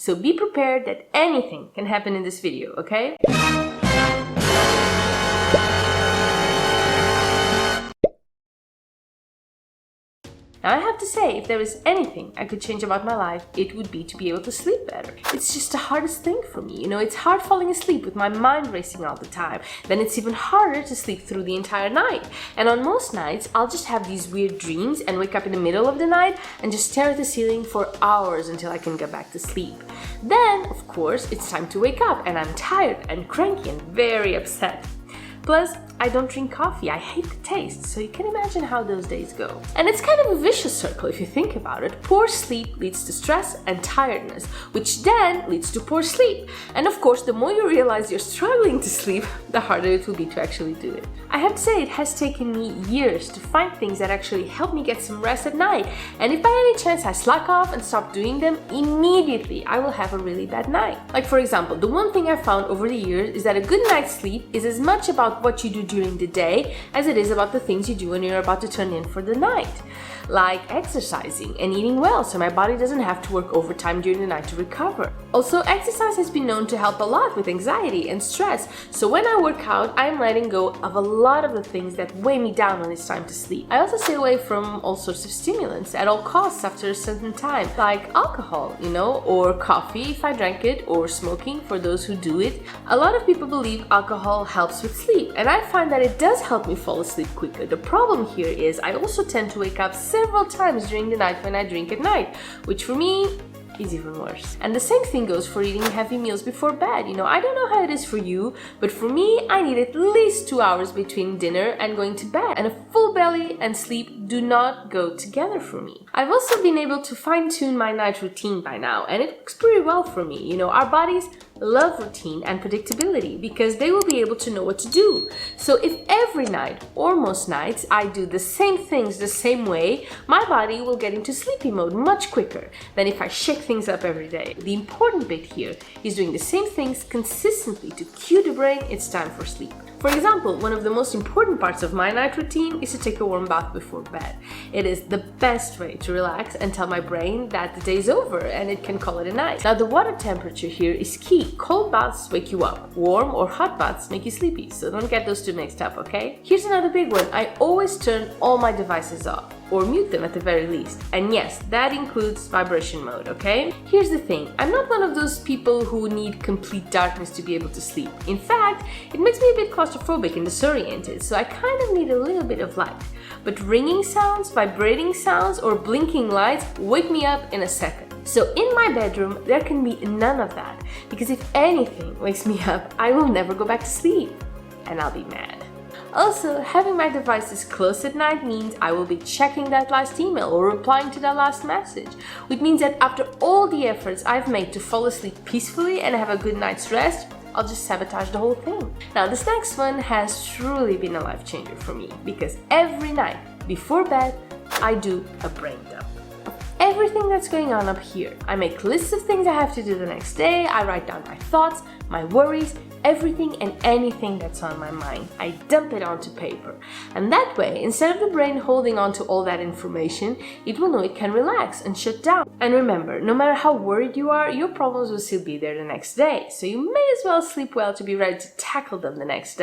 So be prepared that anything can happen in this video, okay? Now I have to say, if there is anything I could change about my life, it would be to be able to sleep better. It's just the hardest thing for me, it's hard falling asleep with my mind racing all the time. Then it's even harder to sleep through the entire night. And on most nights, I'll just have these weird dreams and wake up in the middle of the night and just stare at the ceiling for hours until I can get back to sleep. Then, of course, it's time to wake up and I'm tired and cranky and very upset. Plus, I don't drink coffee, I hate the taste, so you can imagine how those days go. And it's kind of a vicious circle if you think about it. Poor sleep leads to stress and tiredness, which then leads to poor sleep. And of course, the more you realize you're struggling to sleep, the harder it will be to actually do it. I have to say, it has taken me years to find things that actually help me get some rest at night. And if by any chance I slack off and stop doing them, immediately I will have a really bad night. Like for example, the one thing I found over the years is that a good night's sleep is as much about what you do during the day as it is about the things you do when you're about to turn in for the night. Like exercising and eating well so my body doesn't have to work overtime during the night to recover. Also, exercise has been known to help a lot with anxiety and stress, so when I work out, I'm letting go of a lot of the things that weigh me down when it's time to sleep. I also stay away from all sorts of stimulants at all costs after a certain time, like alcohol, or coffee if I drank it, or smoking for those who do it. A lot of people believe alcohol helps with sleep, and I find that it does help me fall asleep quicker. The problem here is I also tend to wake up several times during the night when I drink at night, which for me is even worse. And the same thing goes for eating heavy meals before bed. I don't know how it is for you, but for me, I need at least 2 hours between dinner and going to bed. And a full belly and sleep do not go together for me. I've also been able to fine-tune my night routine by now, and it works pretty well for me. Our bodies love routine and predictability because they will be able to know what to do. So if every night or most nights I do the same things the same way, my body will get into sleepy mode much quicker than if I shake things up every day. The important bit here is doing the same things consistently to cue the brain it's time for sleep. For example, one of the most important parts of my night routine is to take a warm bath before bed. It is the best way to relax and tell my brain that the day is over and it can call it a night. Now, the water temperature here is key. Cold baths wake you up. Warm or hot baths make you sleepy, so don't get those two mixed up, okay? Here's another big one. I always turn all my devices off, or mute them at the very least. And yes, that includes vibration mode, okay? Here's the thing, I'm not one of those people who need complete darkness to be able to sleep. In fact, it makes me a bit claustrophobic and disoriented, so I kind of need a little bit of light. But ringing sounds, vibrating sounds, or blinking lights wake me up in a second. So in my bedroom, there can be none of that, because if anything wakes me up, I will never go back to sleep, and I'll be mad. Also, having my devices close at night means I will be checking that last email or replying to that last message, which means that after all the efforts I've made to fall asleep peacefully and have a good night's rest, I'll just sabotage the whole thing. Now, this next one has truly been a life changer for me, because every night before bed, I do a brain dump. Everything that's going on up here. I make lists of things I have to do the next day, I write down my thoughts, my worries, everything and anything that's on my mind. I dump it onto paper. And that way, instead of the brain holding on to all that information, it will know it can relax and shut down. And remember, no matter how worried you are, your problems will still be there the next day. So you may as well sleep well to be ready to tackle them the next day.